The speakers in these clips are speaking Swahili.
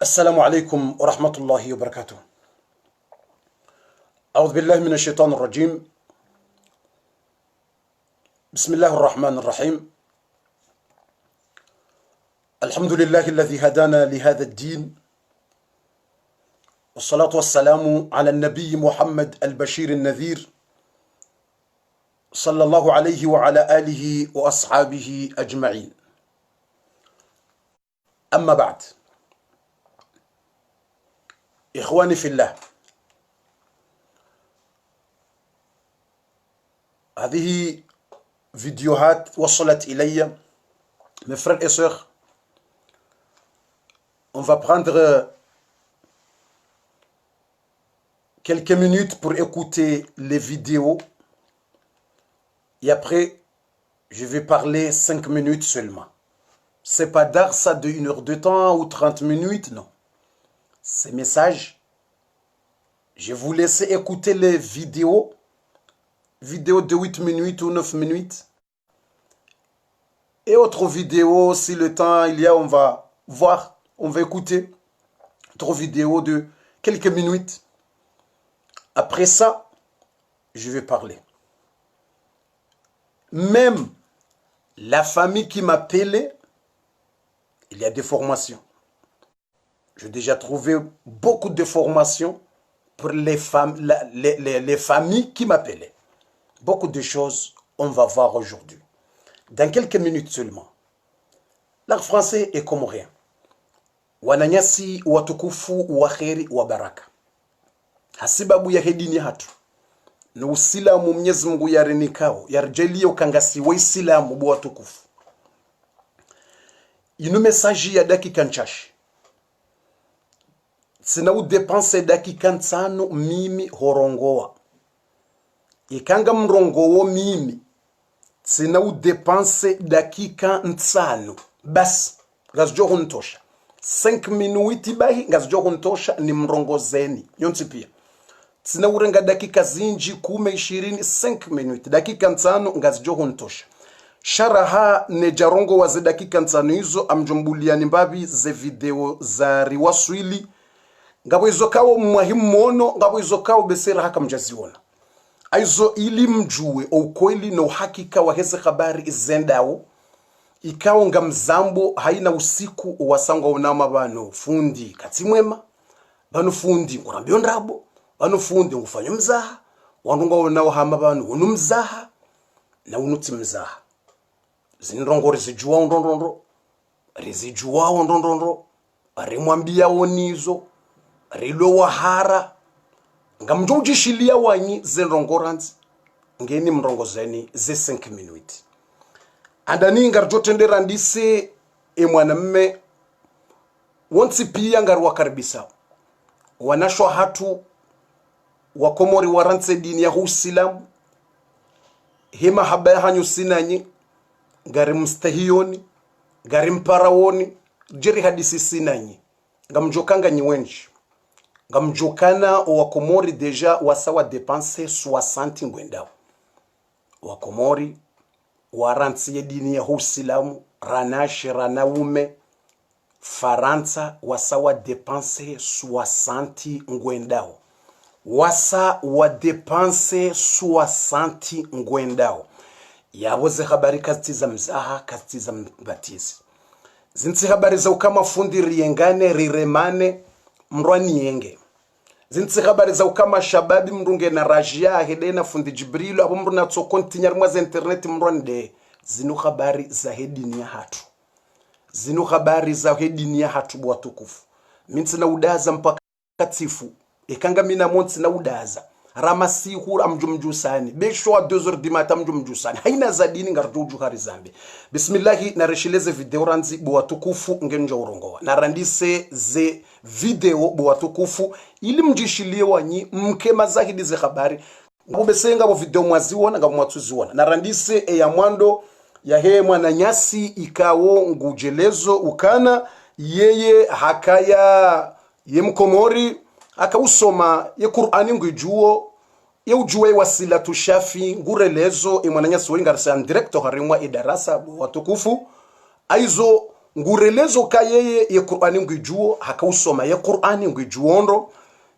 السلام عليكم ورحمة الله وبركاته. أعوذ بالله من الشيطان الرجيم. بسم الله الرحمن الرحيم. الحمد لله الذي هدانا لهذا الدين، والصلاة والسلام على النبي محمد البشير النذير صلى الله عليه وعلى آله وأصحابه أجمعين. أما بعد، إخواني في الله، هذه فيديوهات وصلت إلي. Mes frères et sœurs, on va prendre quelques minutes pour écouter les vidéos et après je vais parler 5 minutes seulement. C'est pas darsa de 1 heure de temps ou 30 minutes, non. Ces messages, je vous laisse écouter les vidéos de 8 minutes ou 9 minutes. Et autres vidéos, si le temps il y a, on va voir, on va écouter d'autres vidéos de quelques minutes. Après ça, je vais parler. Même la famille qui m'appelait, il y a des formations. J'ai déjà trouvé beaucoup de formations pour les familles qui m'appelaient. Beaucoup de choses, on va voir aujourd'hui. Dans quelques minutes seulement. L'art français est comorien. Wananyasi watukufu wa kheri wa baraka. Hasibabu ya hedini hatu. Na usilamu Mwenyezi Mungu yarenikao, yarjalie ukangasi wa Islamu bu watukufu. Inu message ya dakika nchashi. Sina udepanse dakika nsano mimi horongoa. Ikanga mrongowo mimi. Sina udepanse dakika nsano. Bas, ngazjo huntosha. 5 minuti bahi ngazjo huntosha ni mrongozeni. Yonsi pia. Sina urenga dakika zinji 10, 20, 5 minuti. Dakika nsano ngazjo huntosha. Sharaha nejarongo waze dakika nsano hizo amjombuliani mbabi ze video za riwaswili. Ngabo hizo kawo muhimu mono, ngabo hizo kawo besera haka mjaziona. Aizo ili mjue ukweli na uhakika wa heze habari izendao. Ikawo nga mzambo haina usiku wasangwa unama bano fundi katimwema. Bano fundi ngurambiyo ndrabo. Bano fundi ngufanya mzaha. Wanunga unao hama bano unu mzaha. Na unuti mzaha. Zinrongo rizijua undondondro. Rizijua undondondro. Arimwambia wonizo. Rilo wahara. Nga mjojishilia wanyi zenrongoranzi. Ngeni mrongozeni ze 5 minuti. Andani ngarjotendera ndise mwanamme wonsi pia ngarwa karibisa. Wanashwa hatu wakomori warantse dini ya Uislamu hima haba hanyu sinanyi gari mstahiyoni gari mparawoni jeri hadisi sinanyi ngamjokanga nyiwenji ngamjokana wakomori deja wasawa depense 60 ngwendao wakomori warantse dini ya Uislamu ranashi ranaume Faransa wasawa depense 60 ngwendao wasa wa depense 60 ngwendao yaboze habari kazitiza mzaha kazitiza mbatizi zinsi habari za ukama fundi riengane riremane mrwani yenge zinsi habari za ukama shababi mrunge na rajia hedena fundi jibrilu abo mruna tsokonti nyarmwa za internet mrwani de zinu habari za hedini ya hatu zinu habari za hedini ya hatu bwa tukufu minsi na udaza mpaka katifu ekanga mina monsi na udaza ramasihu amjumjusani besho a 2h du matin amjumjusani haina za dini ngarjuju hari zambi bismillah na reshileze video ranzi bwa tukufu ngenja urongoa na randise ze video bwa tukufu ili mjishilie wanyi mkema zahidi ze habari ubesenga bo video mwaziona ngamwatuziona na randise ya mwando ya he mwana nyasi ikawo ngujelezo ukana yeye hakaya ye mkomori akausoma ye Qur'ani ngwijuo ye ujuwe wasila tushafi ngurelezo e mwana nyasi wenga rasa director harimwa idarasa watukufu aizo ngurelezo ka yeye ye Qur'ani ngwijuo akausoma ye Qur'ani ngwijuondo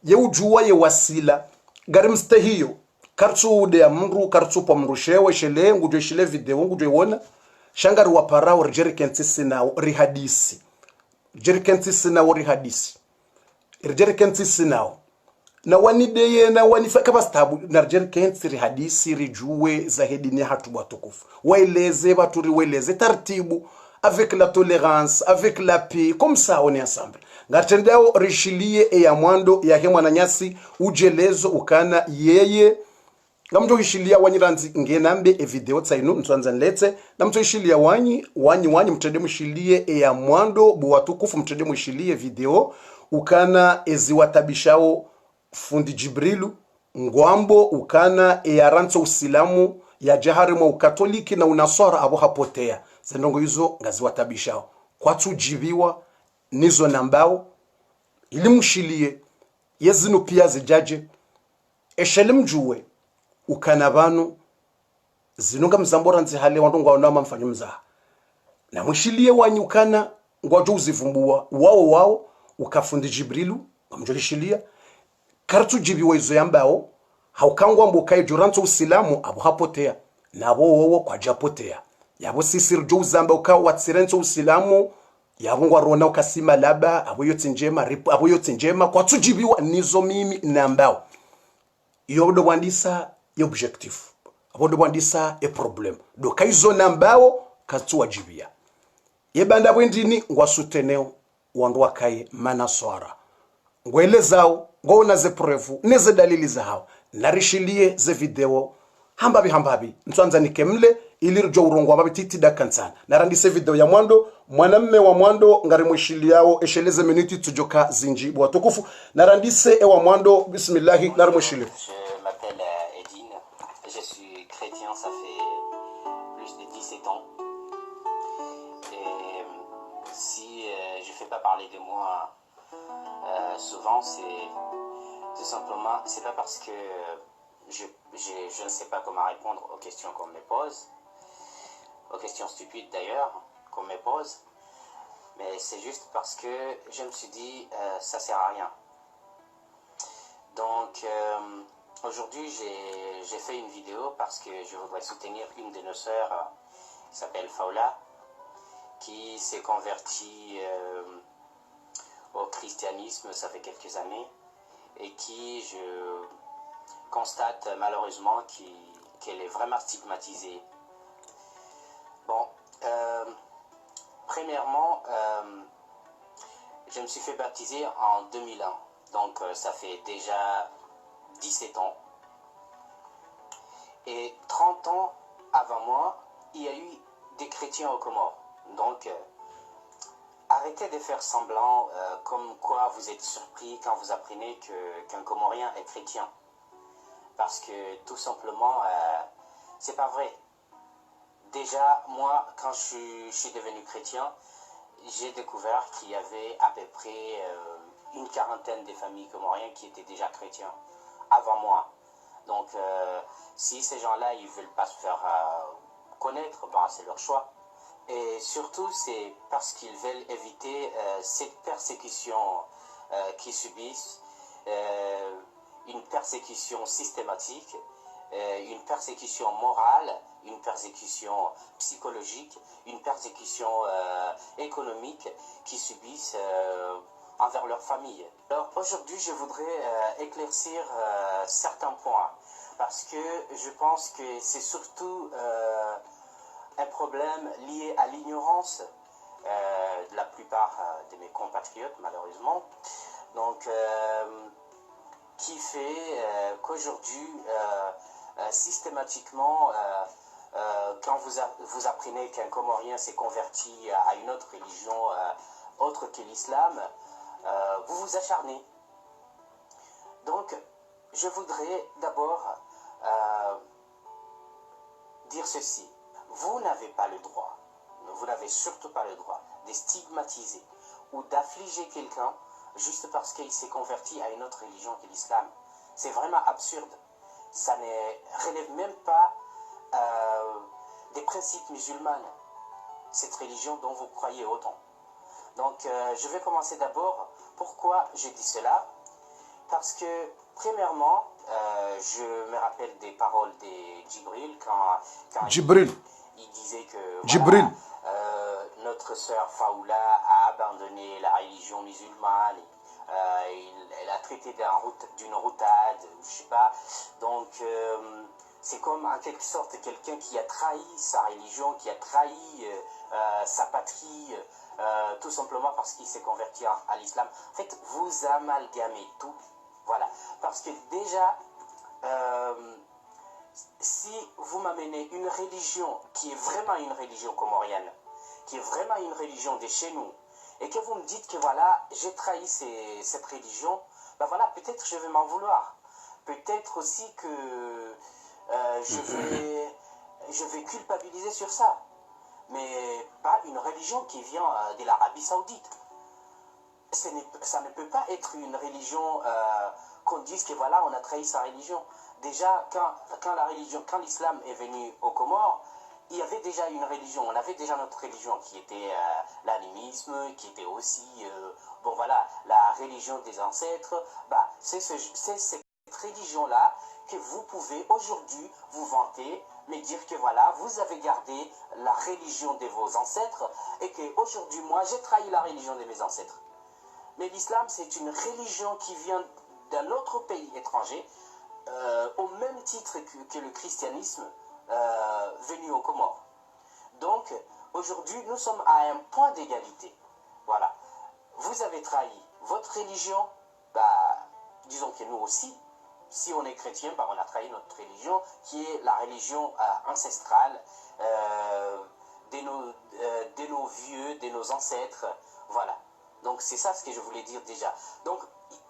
ye ujuwa ye wasila garimste hiyo kartu de amru kartu pa mrushewe shele ngujwe shele video ngujwe wona shangari wa parao jerikentisi na rihadisi jerikentisi na rihadisi jerikentisi na wanideye na wanifaka bastabu na jerikentisi rihadisi rijuwe za hedini hatu watukufu waeleze baturi weleze tartibu avec la tolérance avec la paix comme ça on est ensemble ngatendao rishilie ya mwando ya hemwa na nyasi ujelezo ukana yeye ngamjo hishilia wanyiranzi ngenambe video tsainu ntwanza nletse namjo hishilia wanyi mtende mushilie ya mwando buwatukufu mtende mushilie video ukana eziwatabishao fundi Jibrilu ngwambo ukana yaranzo usilamu ya jahari mwa ukatoliki na unaswara abo hapotea zendongo hizo ngaziwatabishao kwa tujibiwa nizo nambao ili mushilie yezinu pia zijaje eshele mjuwe ukana banu zinunga mzambora nzi hale wandu ngwa mfanyo mzaha na mushilie wanyukana ngwajo uzivumbua wao ukafundi Jibrilu wamjohishilia kartu jibiwa izo yambao haukangwa mbukai juranto usilamu abo hapotea nabo wowo kwa japotea yabo sisir jo uzamba ukawa watsirenso usilamu yabo ngwa rona ukasima laba abo yote njema ripu abo yote njema kwa tujibiwa nizo mimi nambao yodo wandisa ye objectif abodo wandisa e problem do kaizo nambao katuwajibia yebanda bwendini ngwasuteneo wandu wakaye manaswara ngwelezao ngona ze prevu neze dalili zao narishilie ze video hambabi ntwanza nikemle ilirjo urongo ambabi titi dakantsana narandise video ya mwando mwanamme wa mwando ngari mwishiliao esheleze minuti tujoka zinji bwa tukufu narandise wa mwando bismillah narmushili. Je m'appelle Edine, je suis chrétien, ça fait plus de 17 ans. Et si je fais pas parler de moi souvent, c'est tout simplement, c'est pas parce que je ne sais pas comment répondre aux questions qu'on me pose, aux questions stupides d'ailleurs qu'on me pose, mais c'est juste parce que je me suis dit ça sert à rien. Donc aujourd'hui j'ai fait une vidéo parce que je voudrais soutenir une de nos sœurs qui s'appelle Faula, qui s'est convertie au christianisme ça fait quelques années et qui je constate malheureusement qu'elle est vraiment stigmatisée. Bon, premièrement, je me suis fait baptiser en 2001, donc ça fait déjà 17 ans. Et 30 ans avant moi, il y a eu des chrétiens aux Comores. Donc, arrêtez de faire semblant comme quoi vous êtes surpris quand vous apprenez qu'un Comorien est chrétien. parce que tout simplement, c'est pas vrai. Déjà, moi, quand je suis devenu chrétien, j'ai découvert qu'il y avait à peu près une quarantaine de familles comoriennes qui étaient déjà chrétiens avant moi. Donc, si ces gens-là, ils ne veulent pas se faire connaître, ben, c'est leur choix. Et surtout, c'est parce qu'ils veulent éviter cette persécution qu'ils subissent, une persécution systématique, une persécution morale, une persécution psychologique, une persécution économique qu'ils subissent envers leur famille. Alors aujourd'hui, je voudrais éclaircir certains points parce que je pense que c'est surtout un problème lié à l'ignorance de la plupart de mes compatriotes, malheureusement. Donc, qui fait qu'aujourd'hui, systématiquement, quand vous apprenez qu'un Comorien s'est converti à une autre religion autre que l'islam, vous vous acharnez. Donc, je voudrais d'abord dire ceci. Vous n'avez pas le droit, vous n'avez surtout pas le droit de stigmatiser ou d'affliger quelqu'un juste parce qu'il s'est converti à une autre religion que l'islam. C'est vraiment absurde. Ça ne relève même pas des principes musulmans, cette religion dont vous croyez autant. Donc, je vais commencer d'abord. Pourquoi je dis cela? Parce que, premièrement, je me rappelle des paroles de Djibril quand il disait que Djibril. Voilà, notre sœur Faoula a abandonné la religion musulmane. Elle a traité d'une routade, je sais pas. Donc, c'est comme en quelque sorte quelqu'un qui a trahi sa religion, qui a trahi sa patrie, tout simplement parce qu'il s'est converti à l'islam. En fait, vous amalgamez tout. Voilà. Parce que déjà, si vous m'amenez une religion qui est vraiment une religion comorienne, qui est vraiment une religion de chez nous, et que vous me dites que voilà, j'ai trahi cette religion, ben voilà, peut-être je vais m'en vouloir. Peut-être aussi que je vais culpabiliser sur ça. Mais pas une religion qui vient de l'Arabie Saoudite. Ça ne peut pas être une religion qu'on dise que voilà, on a trahi sa religion. Déjà, quand l'islam est venu aux Comores, il y avait déjà une religion, on avait déjà notre religion qui était l'animisme, qui était aussi, bon voilà, la religion des ancêtres. Bah, c'est cette religion-là que vous pouvez aujourd'hui vous vanter, mais dire que voilà, vous avez gardé la religion de vos ancêtres et qu'aujourd'hui, moi, j'ai trahi la religion de mes ancêtres. Mais l'islam, c'est une religion qui vient d'un autre pays étranger, au même titre que le christianisme venu aux Comores. Donc, aujourd'hui, nous sommes à un point d'égalité. Voilà. Vous avez trahi votre religion, bah, disons que nous aussi, si on est chrétien, bah, on a trahi notre religion, qui est la religion ancestrale de nos vieux, de nos ancêtres. Voilà. Donc, c'est ça ce que je voulais dire déjà. Donc,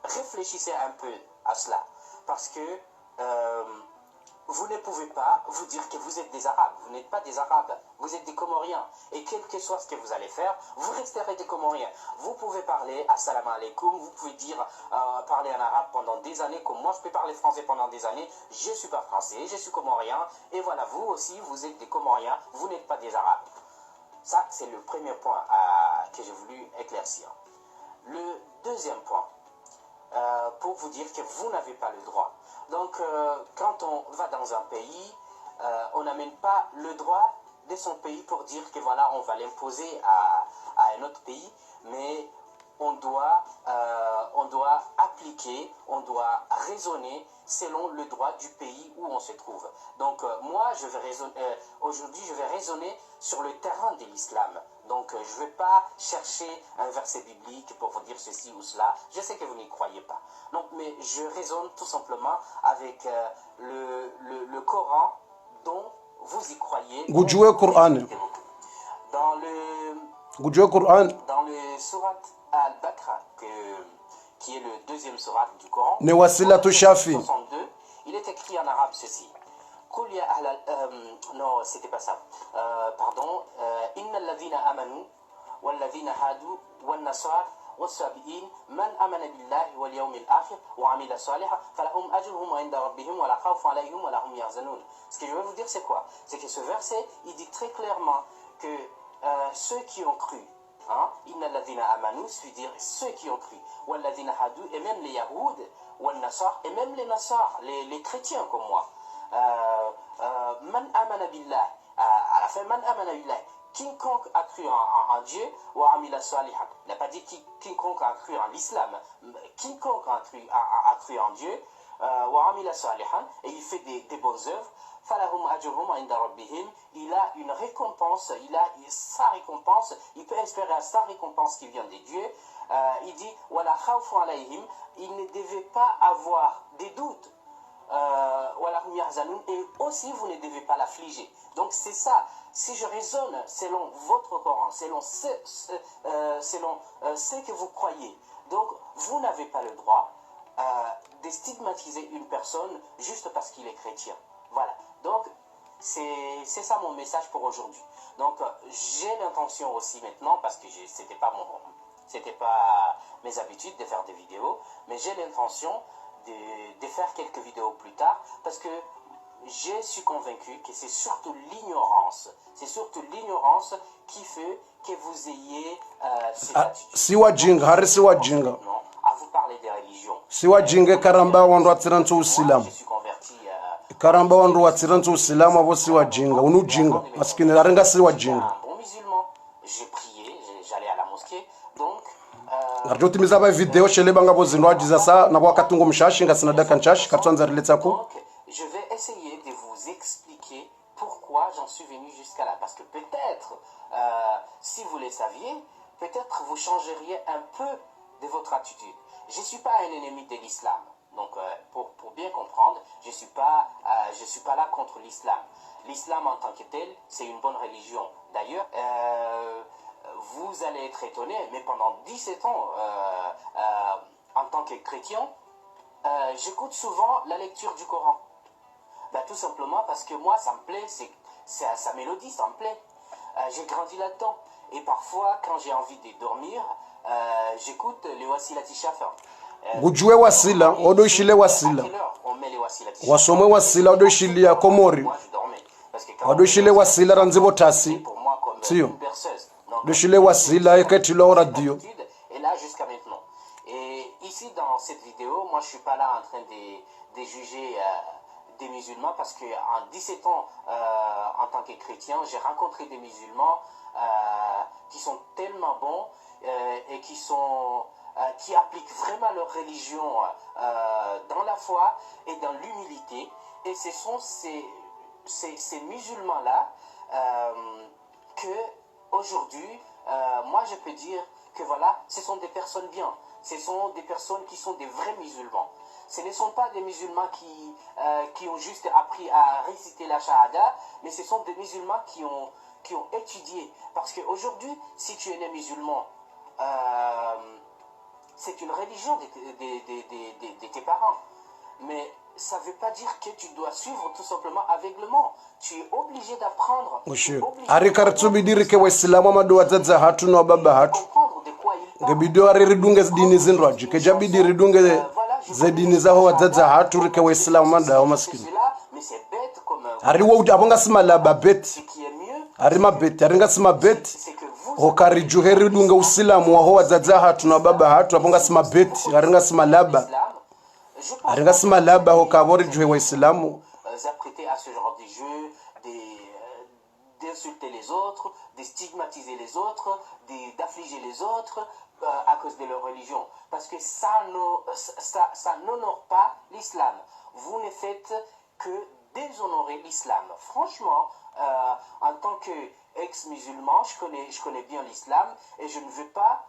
réfléchissez un peu à cela. Parce que vous ne pouvez pas vous dire que vous êtes des Arabes. Vous n'êtes pas des Arabes, vous êtes des Comoriens. Et quel que soit ce que vous allez faire, vous resterez des Comoriens. Vous pouvez parler assalamu alaikum, vous pouvez parler en arabe pendant des années, comme moi je peux parler français pendant des années. Je ne suis pas français, je suis Comorien. Et voilà, vous aussi, vous êtes des Comoriens, vous n'êtes pas des Arabes. Ça, c'est le premier point que j'ai voulu éclaircir. Le deuxième point, pour vous dire que vous n'avez pas le droit. Donc, quand on va dans un pays, on n'amène pas le droit de son pays pour dire que voilà, on va l'imposer à un autre pays, mais on doit appliquer, on doit raisonner selon le droit du pays où on se trouve. Donc, moi, aujourd'hui, je vais raisonner sur le terrain de l'islam. Donc, je ne vais pas chercher un verset biblique pour vous dire ceci ou cela. Je sais que vous n'y croyez pas. Donc, mais je raisonne tout simplement avec le Coran dont vous y croyez. Coran. Dans le surat Al-Baqarah, qui est le deuxième surat du Coran, Newasila Shafi. 62, il est écrit en non, c'était pas ça. Pardon. Inna alladhina amanu walladhina hadu wan nasar والسابئين من آمن بالله واليوم الآخر وعمل صالحا فلهم أجرهم عند ربهم ولا خوف عليهم ولا هم يحزنون. Ce que je veux vous dire c'est quoi? C'est que ce verset il dit très clairement que ceux qui ont cru, Inna alladhina amanu, c'est-à-dire ceux qui ont cru, walladhina hadu, et même les Yahoud, wal Nasar, et même les Nasar, les chrétiens comme moi. Man amana billah, à la fin, man amana billah, quiconque a cru en Dieu, wa amila salihan. Il n'a pas dit quiconque a cru en l'islam, quiconque a cru en Dieu, wa amila salihan, et il fait des bonnes œuvres. Falahum ajruhum inda rabbihim, il a une récompense, il a sa récompense, il peut espérer à sa récompense qui vient des dieux. Il dit wala khawfun alayhim, il ne devait pas avoir des doutes. Wala hum yahzanun, et aussi vous ne devez pas l'affliger. Donc c'est ça. Si je raisonne selon votre Coran, selon ce que vous croyez, donc vous n'avez pas le droit de stigmatiser une personne juste parce qu'il est chrétien. Voilà. Donc, c'est ça mon message pour aujourd'hui. Donc, j'ai l'intention aussi maintenant, parce que c'était pas mes habitudes de faire des vidéos, mais j'ai l'intention de faire quelques vidéos plus tard, parce que je suis convaincu que c'est surtout l'ignorance. C'est surtout l'ignorance qui fait que vous ayez ces attitudes. Siwa jinga, hari siwa jinga. Non, à vous parler des religions. Siwa jinga karamba wandu atirantu usilamu. Je suis converti Karamba wandu watirantu usilamu abo siwa jinga, unu jinga. Maskini arenga siwa jinga. Un bon musulman, j'ai prié, j'allais à la mosquée. Donc ngatotimiza ba video shele banga bo zinwa jiza sa na wakati ngo mshashi ngasina daka nchashi katwanza riletsa ko. Donc je vais essayer de vous expliquer pourquoi j'en suis venu jusqu'à là. Parce que peut-être, si vous le saviez, peut-être vous changeriez un peu de votre attitude. Je ne suis pas un ennemi de l'islam. Donc, pour bien comprendre, je ne suis pas là contre l'islam. L'islam en tant que tel, c'est une bonne religion. D'ailleurs, vous allez être étonné, mais pendant 17 ans, en tant que chrétien, j'écoute souvent la lecture du Coran. Tout simplement parce que moi, ça me plaît, sa mélodie, ça me plaît. J'ai grandi là-dedans. Et parfois, quand j'ai envie de dormir, j'écoute les Wasilati Shafa. Gujue wasila, odo shile wasila. On met les Wasilati Wasome wasila odo shilia komori. Moi, je dormais. Parce que quand Odo shile wasila ranzibo tasi. pour moi comme Tio. une berceuse. Donc, Odo shile wasila eketilo radio. et là, jusqu'à maintenant. Et ici, dans cette vidéo, moi, je ne suis pas là en train de juger des musulmans parce qu'en 17 ans, en tant que chrétien, j'ai rencontré des musulmans qui sont tellement bons et qui appliquent vraiment leur religion dans la foi et dans l'humilité. Et ce sont ces musulmans-là que aujourd'hui, moi je peux dire que voilà, ce sont des personnes bien. Ce sont des personnes qui sont des vrais musulmans. Ce ne sont pas des musulmans qui ont juste appris à réciter la shahada, mais ce sont des musulmans qui ont étudié. Parce qu'aujourd'hui, si tu es né musulman, c'est une religion de tes parents. Mais ça ne veut pas dire que tu dois suivre tout simplement aveuglement. Tu es obligé d'apprendre. Arikaratsubidirike waislamu madoa zaza hatu na baba hatu. Comprendre de quoi il parle. Ngebidio ariridunge dini zinrwaji. Kejabidi ridunge zedini zaho wazaza hatu rike waislamu mada maskini. Mais c'est bête comme Ariwo abonga simalaba bet. ce qui est mieux, Arima bet, aringa sima bet. c'est que vous Okarijuhe ridunge usilamu waho wazaza hatu na baba hatu abonga sima bet, aringa simalaba. l'islam, je pense Aringa simalaba okabori juhe waislamu. apprêter à ce genre de jeu, d'insulter les autres, de stigmatiser les autres, d'affliger les autres à cause de leur religion. Parce que ça n'honore pas l'islam. Vous ne faites que déshonorer l'islam. Franchement, en tant qu'ex-musulman, je connais bien l'islam et je ne veux pas,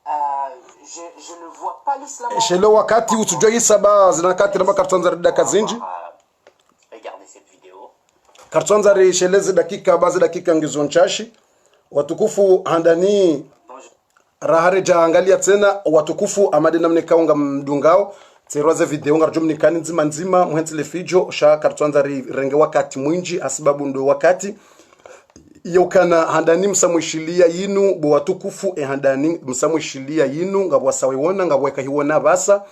je ne vois pas l'islam. Shelo wakati usujua isaba zinakati na kartonza dakika zinji. Regardez cette vidéo. Kartonza risheleze dakika ngizonchashi. Watukufu handani rahare jaangalia tena watukufu amadi namne kaunga mdungao tserwaze video ngarjumnikani nzima nzima mwentsile fijo sha kartwanza renge wakati mwinji asibabu ndo wakati yokana handani msamwishilia yinu bo watukufu handani msamwishilia yinu ngabwa sawewona ngabwa kahiwona basa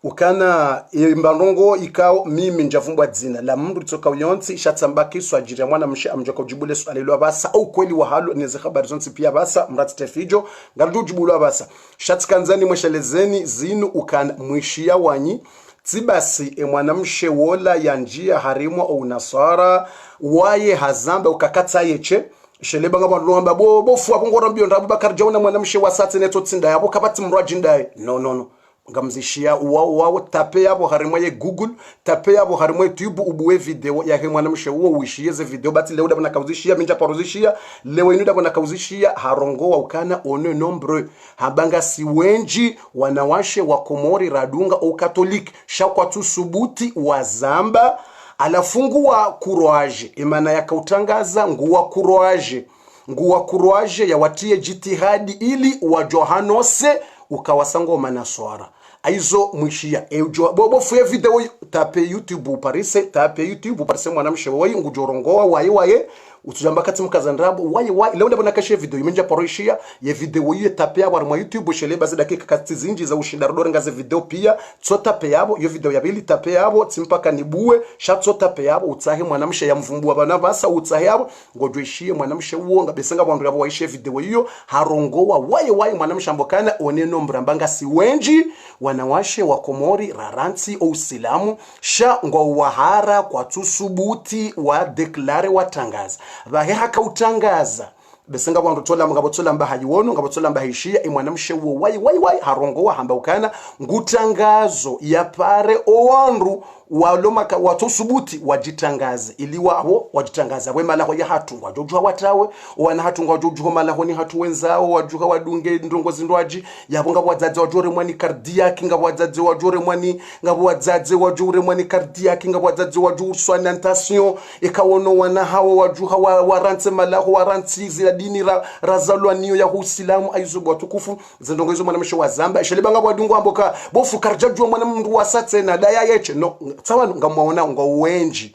ukana mbanongo ikao mimi njavumbwa dzina la mndu tsoka uyonsi shatsambaki swajira mwana mshe amjoka ujibule swalelwa basa au kweli wa halo neze habari zonsi pia basa mrati tefijo ngardu ujibulwa basa shatskanzani mweshelezeni zinu ukana mwishia wanyi tibasi mwanamshe wola ya njia harimwa au nasara waye hazamba ukakatsa yeche sheleba ngabandwa bofu abongora mbyo ndabu bakarjauna mwanamshe wasatse neto tsinda yabo kabati mrajindaye no ngamzishia uwao tape yabo harimwa ye Google tape yabo harimwa YouTube ubuwe video ya mwanamshe uwo uishieze video bati leo ndabona kauzishia minja parozishia leo inu ndabona kauzishia harongo wa ukana one nombre habanga si wenji wanawashe wa Komori radunga au Katoliki shakwa tu subuti wa zamba alafungu wa kuroaje imana yakautangaza nguwa kuroaje ya watie jitihadi ili wa Johanose ukawasango manaswara aizo mwishia bobo fuye video tape YouTube parise mwanamshe woyi ngujorongoa waye utujamba kati mkazandrabu waye leo ndabona kashe video imenja paroishia ye video ye tape yabo mu YouTube shele bazi dakika kati zinji za ushindarodore ngaze video pia tsota pe yabo yo video yabili tape yabo timpaka nibuwe shatsota pe yabo utsahe mwanamshe ya mvumbua bana basa utsahe yabo ngojwishie mwanamshe uonga besenga bandu yabo waishe video hiyo harongoa waye mwanamshe ambokana oneno mbrambanga si wenji wanawashe wa Komori raranti au Uislamu sha ngo wahara kwa tusubuti wa deklare watangaza bahe hakautangaza besenga bandu tola ngabotola mbahayi wono ngabotola mbahishia mwanamshe uwo wayi harongoa hambaukana ngutangazo ya pare owandu waloma watosubuti wajitangaze ili wao wajitangaza we malaho ya hatungwa jojwa watawe wana hatungwa jojwa malaho ni hatu wenzao wajuha wadunge ndongo zindwaji yabonga wadzadze wajore mwani cardiac ngabo wadzadze wajore mwani ngabo wadzadze wajore mwani cardiac ngabo wadzadze wajure soignantation ekawono wana hawo wajuha warantse malaho waranti zila dini razalwa niyo ya Uislamu aizubo tukufu zindongo hizo mwanamshe wa Zamba sheleba ngabo wadungu amboka bofu karjajwa mwanamndu wasatse na daya yeche no sawa ngamwaona uwenji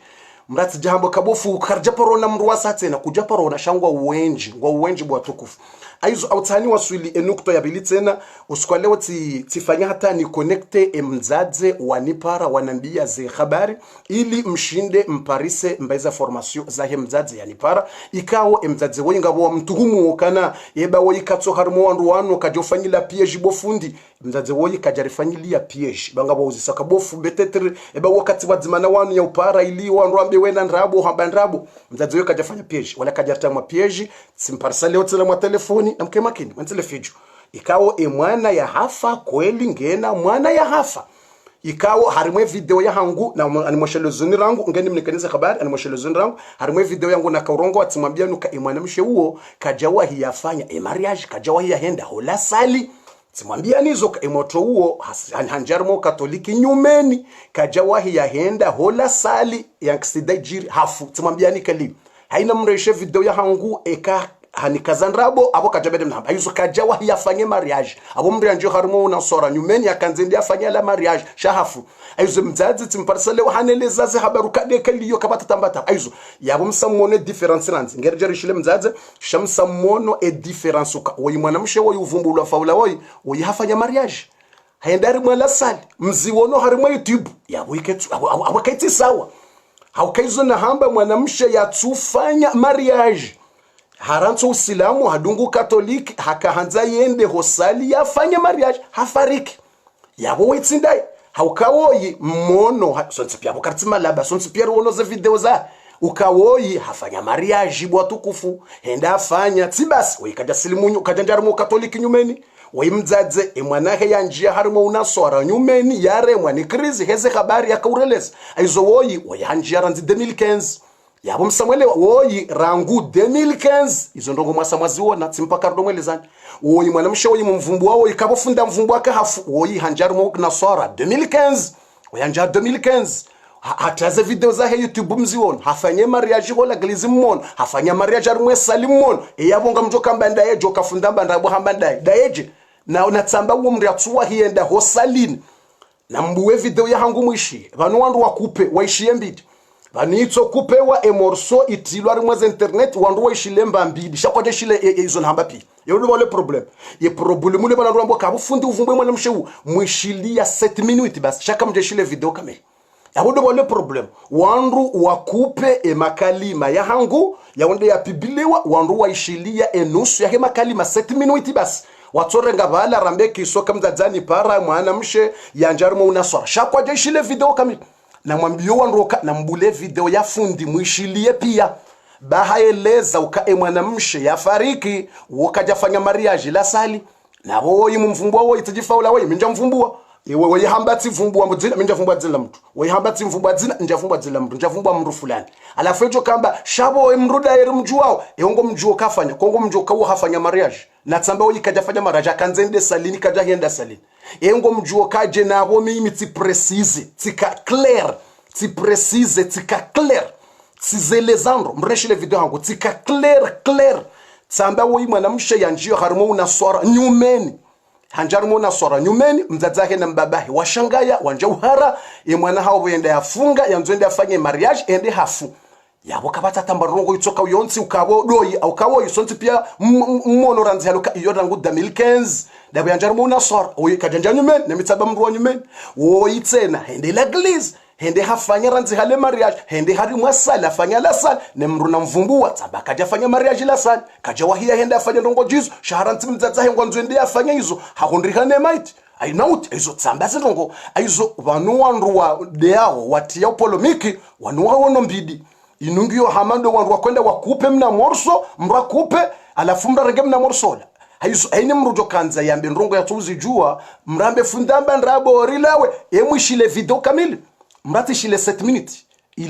mrati jambo kabofu karjaparona mru wasatse na kujaparona shangwa uwenji bwa tukufu aizo autani waswili enukto ya bilitena usikwalewo tifanya hata ni connecte mzadze wanipara wanambia ze habari ili mshinde mparise mbaiza formation za mzadze yanipara ikao mzadze wenga bo mtuhumu kana yeba wo ikatso harmo wandu wano kajofanyila piège bofundi mzadze wo ikajarifanyilia piège banga bo uzisaka bofu betetre eba wakati wadzimana wanu ya upara ili wandu ambe wena ndrabo hambandrabo mzadze wo kajafanya piège wala kajartama piège simparisa leo tsela mwa telefoni na mkema kini mwenzile fijo ikawo mwana ya hafa kweli ngena mwana ya hafa ikawo harimwe video ya hangu na animoshelezoni rangu ngeni mnikaniza habari animoshelezoni rangu harimwe video yangu na kaurongo atimwambia nuka mwana mshe huo kajawa hiyafanya mariage kajawa hiyahenda hola sali timwambia nizo moto huo hanjarmo Katoliki nyumeni kajawa hiyahenda hola sali yanksidai jiri hafu timwambia nikali haina mreshe video ya hangu eka hanikazandrabo abo kajabede mnamba yuzo kajawa hiyafanye mariage abo mri anjo harimo unasora nyumeni akanzendi afanye la mariage shahafu ayuzo mzazi timparasale haneleza ze habaru kade kaliyo kabata tambata ayuzo yabo msamono difference ranzi ngerjeri shile mzazi shamsamono e difference uka oyi mwanamshe woyi uvumbulwa faula woyi hafanya mariage haendari mwala sali mziwono harimo YouTube yabo iketu abo kaiti sawa haukaizo na hamba mwanamshe yatufanya mariage haranto Uislamu hadungu Katoliki hakahanza yende hosali yafanye mariage hafariki yabo wetsindai haukawoyi mono sonse pia bokartima laba sonse pia wono za video za ukawoyi hafanya mariage bwa tukufu henda afanya tibasi wikaja silimunyu kajanjarmo Katoliki nyumeni wimdzadze mwanake yanjia harimo unasora nyumeni yare mwani krizi heze habari yakaureleza aizo woyi wayanjia ranzi 2015 yabo msamwele woyi rangu 2015 izo ndongo mwasamwaziona timpaka ndomwelezani woyi mwanamshe woyi mvumbu wao ikabofunda mvumbu wake hafu woyi hanjarmo nasara 2015 wayanjia 2015 hataze video za YouTube mziona hafanye mariage hola glizimon hafanya mariage armwe salimon eyabonga mjoka mbandaye joka funda mbandabo hambandai daeje na unatsamba uwo mri atsuwa hienda hosalini na mbuwe video ya hangu mwishi vanu wandu wakupe waishie mbidi vanu itso kupewa emorso itilwa ari mweze internet wandu waishile mba mbidi shakwaje shile izo nhamba pi yolo wale problem ye problem ule bana rambo kabufundi uvumbwe mwana mshewu mwishilia 7 minutes basi shaka mje shile video kamera yabudo wale problem wandu wakupe makalima ya hangu ya wande ya pibilewa wandu waishilia enusu ya makalima 7 minutes basi watorenga bala rambe kisoka mzadzani para mwana mshe yanjarimo unaswara shakwa jeshile video kamili na mwambio wanroka na mbule video ya fundi mwishilie pia bahaeleza ukae mwana mshe ya fariki wakajafanya mariage la sali na woyi mumvumbua woyi tijifaula woyi minja mvumbua iwe woyi hambati vumbua mdzina minja vumbua dzila mtu woyi hambati mvumbua dzina nja vumbua dzila mtu nja vumbua mru fulani alafu ejo kamba shabo mruda eri mjuao eongo mjuo kafanya kongo mjuo kawo hafanya mariage na tsamba woyi kajafanya mariage kanzende salini kajahenda salini eongo mjuo kaje nabo mimi ti precise tika clair ti precise tika clair sizelezandro mreshile video hangu tika clair tsamba woyi mwanamshe yanjio harimo unaswara nyumeni hanjarimo unaswara nyumeni mzadzahe na mbabahe washangaya wanja uhara mwana hao wende yafunga yanzwende afanye mariage ende hafu yabo kabata tambarongo itsoka uyonsi ukabo doyi au kawo yisonti pia mmono ranzi haluka yorangu 2015 dabo yanjarimo unaswara oyi kajanja nyumeni na mitsaba mruwa nyumeni woyi tsena hende la glize hende hafanya ranzi hale mariage hende hari mwasala afanya la sal ne mru na mvumbua tabaka jafanya mariage la sal kaja wahia hende afanya ndongo jizo shaharanti mdzadza hengo nzwende afanya hizo hakundrikane might I know izo tsamba ndongo aizo vanu wandu wa deao watia polomiki wanu waono mbidi inungio hamando wandu wakwenda wakupe mna morso mrakupe alafu mrarege mna morsola haizo aine mrujo kanza yambe ndongo ya tuzi jua mrambe fundamba ndrabo rilawe emwishile video kamili mrati shile 7 minutes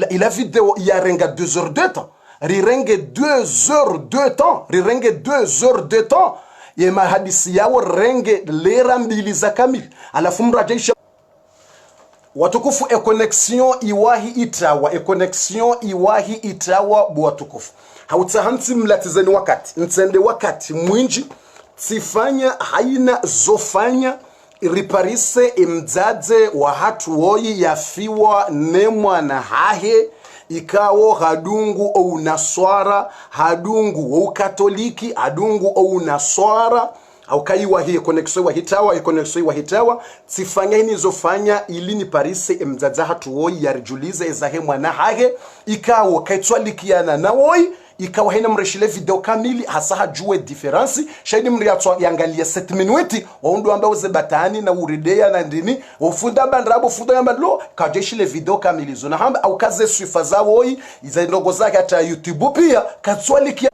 ila video ya renga 2 heures de temps rirenge 2 heures de temps rirenge 2 heures de temps ye mahadisi yao renge lera mbili za kamili alafu mrajaisha watukufu connexion iwahi itawa watukufu hautahanti mlatizeni wakati nsende wakati mwinji tifanya haina zofanya riparise imdzadze wa hatu woyi yafiwa nemwa na hahe ikawo hadungu ou naswara hadungu ou katoliki hadungu ou naswara au kaiwa hii connexion wa hitawa tifanya inizofanya ili ni parise imdzadza hatu woyi yarijulize ezahe mwana hahe ikawo kaitwalikiana na woyi ikawa hina mreshile video kamili hasa hajue difference shaidi mriatwa yangalia 7 minutes waundu amba uze batani na uridea na ndini ufunda bandrabo funda yambalo kajeshile video kamili zona hamba au kaze swifa zawoi iza ndogo zake hata YouTube pia katswalikia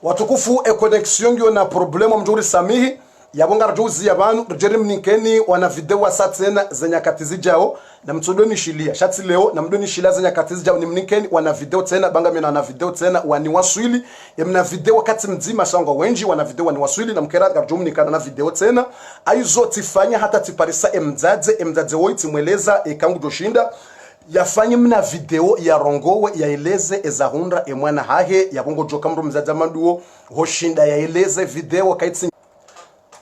watukufu connexion ngio na problema mjuri samihi yabonga rjuzi yabanu rjerim ninkeni wana video wa satena zenya katizi jao na mtodoni shilia shati leo na mdoni shilia zenya katizi jao ni mninkeni wana video tena banga mina wana video tena wani waswili yamna video wakati mzima shango wenji wana video wani waswili na mkera rjumu nikana na video tena aizo tifanya hata tiparisa emdzadze woi timweleza kangu doshinda yafanye mna video ya rongowe yaeleze ezahunda emwana hahe yabongo joka mru mzadza manduo hoshinda yaeleze video kaitsi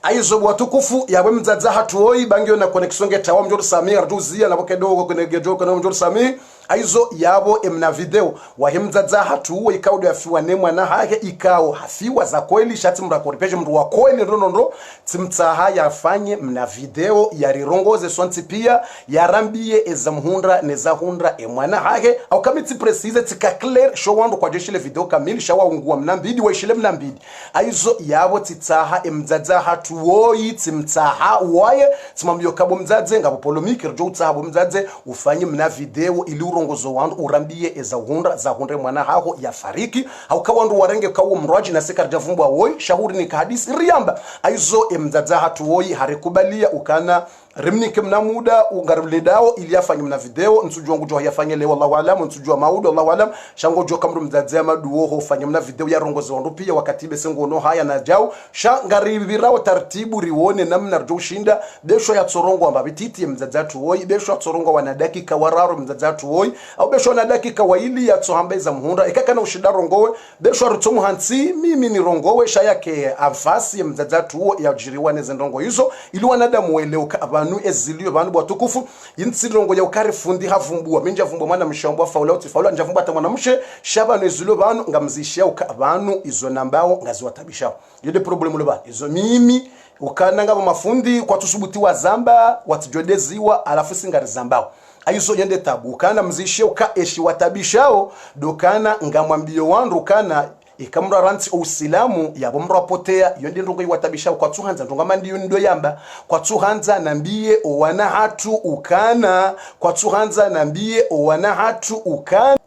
aizo watukufu yawe mdzadza hatuoi bangio na connexion getawa mjoro samia rjuzia na bokedogo kunegejo kana mjoro samia aizo yabo emna video wahimdzadza hatuo ikaudo yafiwa nemwa na hahe ikao hafiwa za kweli shati mrakorepeje mru wa kweli ndonondo timtsaha yafanye mna video yarirongoze swanti pia yarambie ezamhundra nezahundra emwana hahe au kamiti precise tika clear show wandu kwa jeshile video kamili shawa ungua mnambidi waishile mnambidi aizo yabo titsaha emdzadza hatuoi timtsaha waye timambio kabo mdzadze ngabo polomiki rjo tsaha bo mdzadze ufanye mna video ili urongozo wandu urambie ezahundra zahundre mwana haho yafariki au kawandu warenge kawo mrwaji na sekarja vumbwa woi shahuri ni hadisi riamba aizo emdzadza hatuoi harikubalia ukana rimnike mna muda ungaruledao ili afanye mna video nsujua ngujo yafanye le wallahu alam nsujua maudo wallahu alam shango jo kamru mdzadze maduo ho fanye mna video ya rongozo wandu pia wakati besengo no haya na jao shangaribirao taratibu riwone namna rjo shinda besho ya tsorongo amba bititi mdzadze hatuoi besho ya tsorongo wana dakika wararo mdzadze hatuoi au besho na dakika waili ya tsohambeza muhunda ikaka na ushida rongowe besho rutomu hansi mimi ni rongowe shayake afasi mdzadze hatuo ya jiriwane zendongo hizo ili wanadamu waeleuka banu ezilio banu bwatukufu yintsirongo ya ukari fundi havumbua minja vumbua mwana mshambwa faula uti faula njavumbua ta mwana mshe shaba no ezilio banu ngamzishia banu izo nambao ngaziwatabisha yode problemu lo banu izo mimi ukana ngabo mafundi kwa tusubuti wa zamba watijodeziwa alafu singari zambao aizo yende tabu ukana mzishia ukaeshi watabishao dokana ngamwambio wandu kana ikamura ranti usilamu yabo mrapotea yonde ndongo iwatabisha kwa tuhanza ndonga mandi ndo yamba kwa tuhanza nambie owana hatu ukana kwa tuhanza nambie owana hatu ukana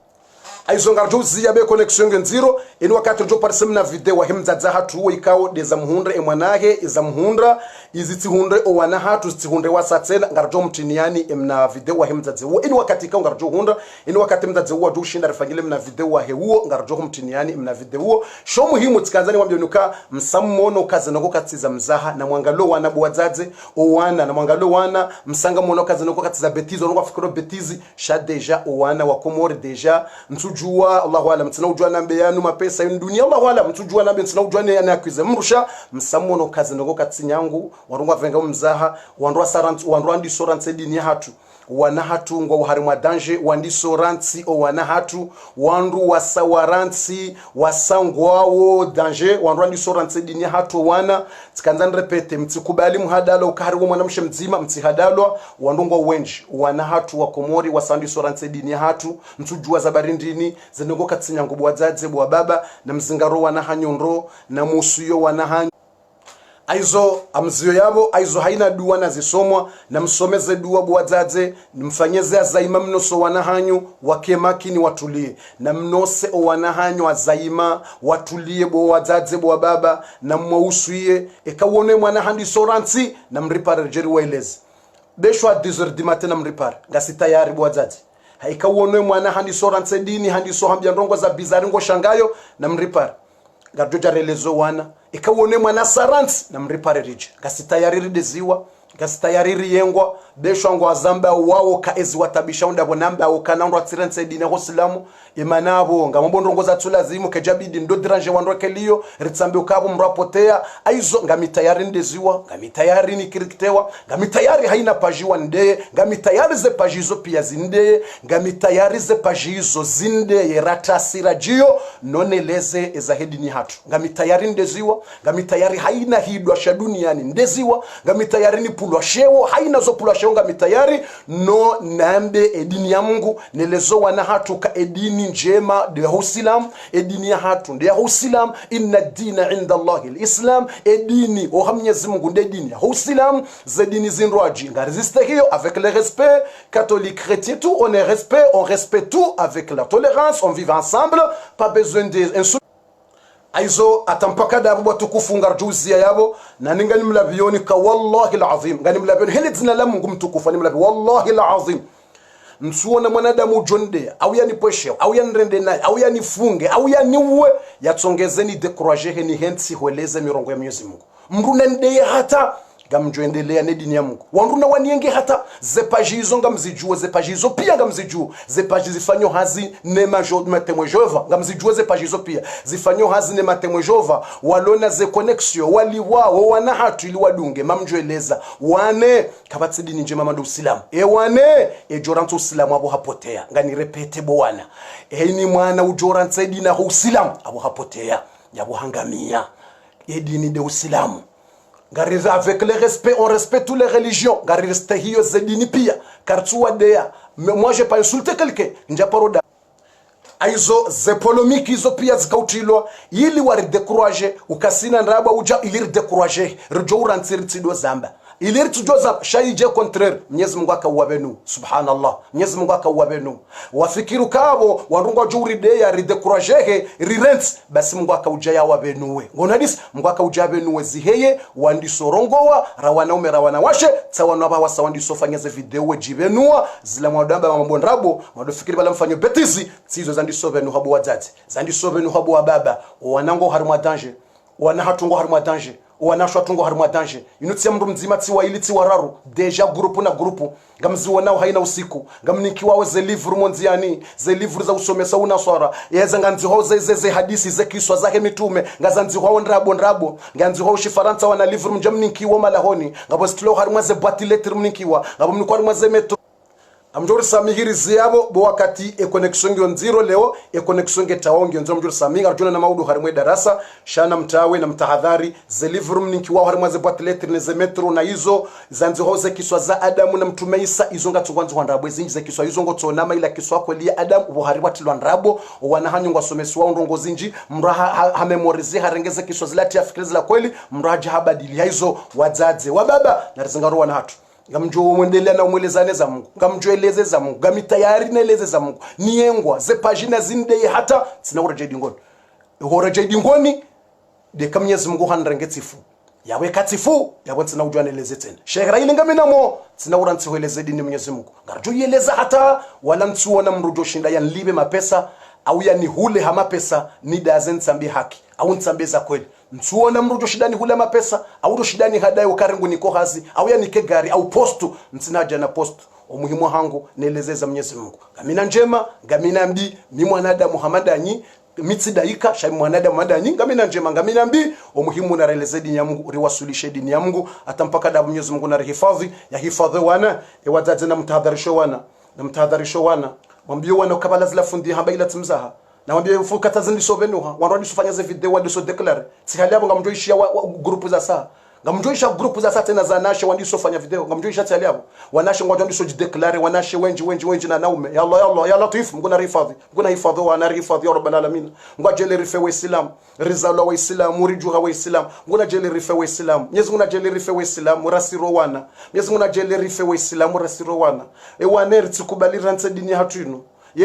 aizo ngarjozi yabe connexion ngenziro eni wakati jo parsem na video himzaza hatu ikao de zamhundra emwanahe zamhundra iziti hundre owana hatu zitihundre wasatsena ngarjo mtiniani emna video himzaza wo eni wakati ikao ngarjo hundra eni wakati mzaza wo do shinda rifanyile mna video wa hewo ngarjo mtiniani emna video sho muhimu tikanzani wambye nuka msammono kaze nako katiza mzaha na mwangalo wana bwazaze owana na mwangalo wana msanga mono kaze nako katiza betizo nako fikiro betizi sha deja owana wa komore deja jua Allahu alam tsina ujua nambe yanu mapesa yin dunia Allahu alam tujua nambe tsina ujua ne yana kwize mrusha msamono kazi noko katsinyangu warungwa venga mzaha wandwa sarant wandwa ndi sorantse dini hatu wana hatu ngo harimwa danger wandi sorantsi o wana hatu wandu wasawarantsi wasangwawo danger wandwa ndi sorantse dini hatu wana tsikanzan repete mtsikubali muhadalo ukariwo mwanamshe mzima mtsihadalwa wandu ngo wenji wana hatu wa komori wasandi sorantse dini hatu mtujua zabarindini zenongo katsinyangu bwadzadze bwa baba na mzingaro wana hanyonro na musuyo wana hanyo aizo amzio yabo aizo haina dua na zisomwa na msomeze dua bwadzadze mfanyeze azaima mnoso wanahanyu wakemakini watulie na mnose o wanahanyu azaima watulie bwadzadze bwa baba na mwausuye ekawone mwana handi soransi na mripare jeri wailezi beshwa 10h du matin na mripare ngasi tayari bwadzadze haikawone mwana handi soransi dini handi so hambia ndongo za bizari ngo shangayo na mripare garjoja relezo wana ikawone mwana saransi na mripare rije gasitayariri deziwa gasitayariri yengwa besho ngo azamba wao kaezi watabisha unda bonamba ukanandwa tsirense dine hosilamu imanabo ngambondo za tulazimu kejabidi ndo dranje wandokeliyo ritsambe ukabo mrapotea aizo ngamitayari ndeziwa ngamitayari nikiriktewa ngamitayari haina pajiwa ndeye ngamitayari ze pajizo pia zinde ngamitayari ze pajizo zinde ratasira jio noneleze ezahedini hatu ngamitayari ndeziwa ngamitayari haina hidwa sha duniani ndeziwa ngamitayari ni pulwa shewo haina zo pulwa shewo ngamitayari no nambe edini ya Mungu nelezo wana hatu ka edini njema de Islam edini ya hatu de Islam inna dina inda Allahi l'Islam edini o Mwenyezi Mungu de dini ya Islam zedini zinroaji nga resiste hiyo avec le respect catholique chrétien tout on est respect on respecte tout avec la tolérance on vit ensemble pas besoin de aizo atampaka da abuwa tukufu ngarjuzia yabo na ningani mlabioni ka wallahi alazim ngani mlabioni hili zina la Mungu mtukufu ni mlabi wallahi alazim msuona mwanadamu jonde au yanipweshe au yanrende naye au yanifunge au yaniwe yatsongezeni décourager ni henti hueleze mirongo ya Mwenyezi Mungu mruna ndeye hata gamjoendelea ne dini ya Mungu wanduna wanienge hata zepajizo ngamzijue zepajizo pia ngamzijue zepaji zifanyo hazi ne matemwe jova ngamzijue zepajizo pia zifanyo hazi ne matemwe jova walona ze connexion wali wao wana hatu ili wadunge mamjoeleza wane kabatsi dini njema mando usilamu wane ejorantu usilamu abo hapotea ngani repete bwana ni mwana ujorantu dini na usilamu abo hapotea yabo hangamia edini de usilamu Gariza avec le respect, on respecte toutes les religions. Gariza hiyo zedini pia. Kartuwa dea. Moi j'ai pas insulté quelqu'un. Njaparoda. Aizo ze polémique izo pia zikautilwa ili wari décourager ukasina ndaba uja ili décourager. Rjo urantsiritido zamba. Ili tujoza shaije contraire Mwenyezi Mungu akawabenu subhanallah Mwenyezi Mungu akawabenu wafikiru kabo warungwa juri de ya ridekurajehe rirent basi Mungu akawujaya wabenuwe ngonadis Mungu akawujabenuwe ziheye wandisorongowa rawanaume rawanawashe tsawana ba wasawandisofanyeze video jibenua zila mwadamba mabondrabo mwadofikiri bala mfanyo betizi sizo zandisovenu habo wadzadzi zandisovenu habo wababa wanango harimwa danger wana hatungo harimwa danger wanashwa tungo harumwa danger inutsi mndu mzima tsi waili tsi wararu deja grupu na grupu ngamziwonao haina usiku ngamnikiwao ze livre monziani ze livre za usomesa unaswara yeza nganziho ze hadisi ze kiswa zake mitume ngazanziho ndrabo nganziho shifaransa wana livre mjamnikiwa malahoni ngabo stilo harumwa ze boîte lettre mnikiwa ngabo mnikwa harumwa ze metro amjori samihiri ziyabo bo wakati e connexion ngyo nziro leo e connexion ngetaonge nzo amjori samiga rjuna na maudu harimwe darasa shana mtawe na mtahadhari ze livre mninki wao harimwe ze boîte lettre ne ze metro na hizo zanzi hoze kiswa za Adamu na mtume Isa izo ngatungwanzi wandrabo zinji ze kiswa izo ngotsonama ila kiswa kweli Adamu bo hariwa tilwa ndrabo wanahanyu ngwasomesi wao ndongo zinji mraha ha memorize harengeze kiswa zilati afikiriza la kweli mraja habadili hizo wadzadze wababa na rizingaro wana hatu ngamjo mwendelea na umwelezane za Mungu ngamjoeleze za Mungu ngamitayari neleze za Mungu niengwa ze pagina zinde hata sina uraje dingoni de kamnyezi Mungu hanrengetifu yawe katifu yawe tsina ujwaneleze tena shekera ile ngaminamo tsina urantsi weleze dini Mwenyezi Mungu ngarjo yeleza hata wala mtsuona mrujo shinda yanlibe mapesa au yani hule hama pesa ni dazen tsambi haki au ntsambeza kweli mtsuona mrujo shidani hule mapesa au shidani hadayo karengu niko hazi au yani ke gari au postu mtsinaja na postu umuhimu hangu nelezeza Mwenyezi Mungu gamina njema gamina mbi mi mwanadamu Muhammadanyi mitsidaika sha mwanadamu Muhammadanyi gamina njema gamina mbi umuhimu na releze dini ya Mungu riwasulishe dini ya Mungu atampaka da Mwenyezi Mungu na rihifadhi ya hifadhi wana wadadze na mtahadharisho wana mwambie wana kabala zila fundi hamba ila timzaha na mwambie mfukata zindi sobenuha wanrodi sufanya ze video wadi so declare sihaliabo ngamjoishia grupu za saa ngamjoisha grupu za saa tena za nashe wandi sofanya video ngamjoisha taliabo wanashe ngwajo ndi so declare wanashe wenji na naume ya Allah ya latif mguna hifadhi wana hifadhi ya rabbal alamin ngwajele rife wa islam rizalo wa islam murijuha wa islam nguna jele rife wa islam Mwenyezi Mungu jele rife wa islam rasiro wana Mwenyezi Mungu jele rife wa islam rasiro wana waner tikubalira nse dini hatuino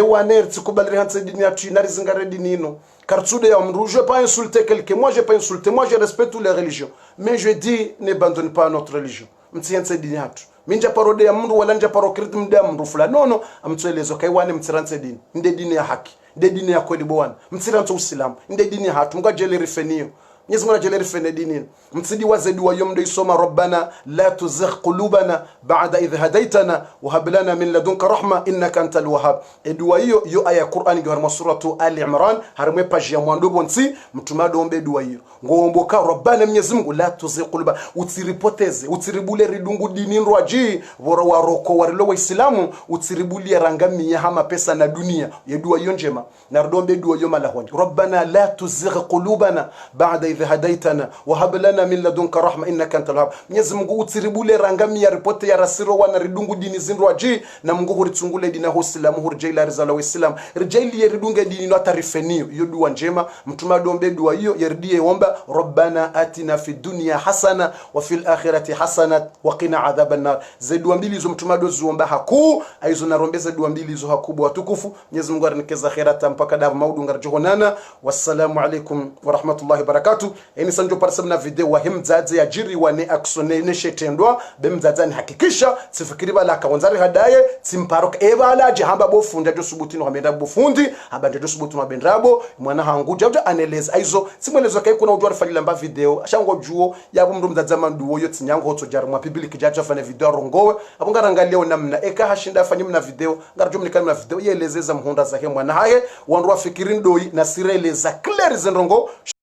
waner tikubalira nse dini hatuino rizingare dini ino Kartsude ya mru, je vais pas insulter quelqu'un, moi je vais pas insulter, moi je respecte toutes les religions, mais je dis n'abandonne pas notre religion. Mtsianse dini hatu. Minja parode ya mru wala nja parokrit mda mru fula. No, amtuelezo kai wane mtsiranse dini. Nde dini ya haki, nde dini ya kweli bwana. Mtsiranse Uislamu, nde dini ya hatu. Mga jeli rifenio. Mwenyezi Mungu ajele rifene dini. Mtsidi wazedi wa yomdo isoma Rabbana la tuzigh qulubana ba'da idh hadaytana wa hab lana min ladunka rahma innaka antal wahhab. Dua hiyo yo aya Qur'an gwa suratu Ali Imran harimwe page ya mwandobo nsi mtumado ombe dua hiyo. Ngomboka Rabbana Mwenyezi Mungu la tuzigh qulubana utiripoteze utiribule ridungu dini nrwaji woro waroko warilo wa Islamu utiribuli rangami ya hama pesa na dunia. Ya dua hiyo njema na ndombe dua hiyo malahoni. Rabbana la tuzigh qulubana ba'da idh hadaitana wa hab lana min ladunka rahma innaka antal wahhab. Mwenyezi Mungu utiribule rangami ya ripote ya rasiro wana ridungu dini zinrwaji na Mungu huritungule dini ya Uislamu hurjaila rizala wa Islam rijaili ya ridunga dini no tarifenio hiyo dua njema mtuma dombe dua hiyo yaridie omba Rabbana atina fi dunya hasana wa fil akhirati hasana wa qina adhaban nar. Dua mbili hizo mtuma dozi omba haku aizo narombeza dua mbili hizo hakubwa tukufu. Mwenyezi Mungu anikeza khairata mpaka davu maudu ngarjohonana. Wassalamu alaikum wa rahmatullahi wa barakatuh. Eni sanjo parasam na video wa himzaze ya jiri wane aksone neshetendwa bemzaze ni hakikisha sifikiri bala kawanzari hadaye simparok ebala jihamba bofunda jo subutino hamenda bofundi abanje jo subutino bendrabo mwana hangu jaja analyze aizo simwelezo kai kuna ujwari falila mba video ashango juo yabo mndu mzaze manduwo yo tsinyango hoto jarumwa public jaja fanya video rongowe abungarangalia namna eka hashinda fanya mna video ngarjo mnikana mna video yelezeza mhunda zake mwana haye wandu wafikirin doi na sireleza clear zenrongo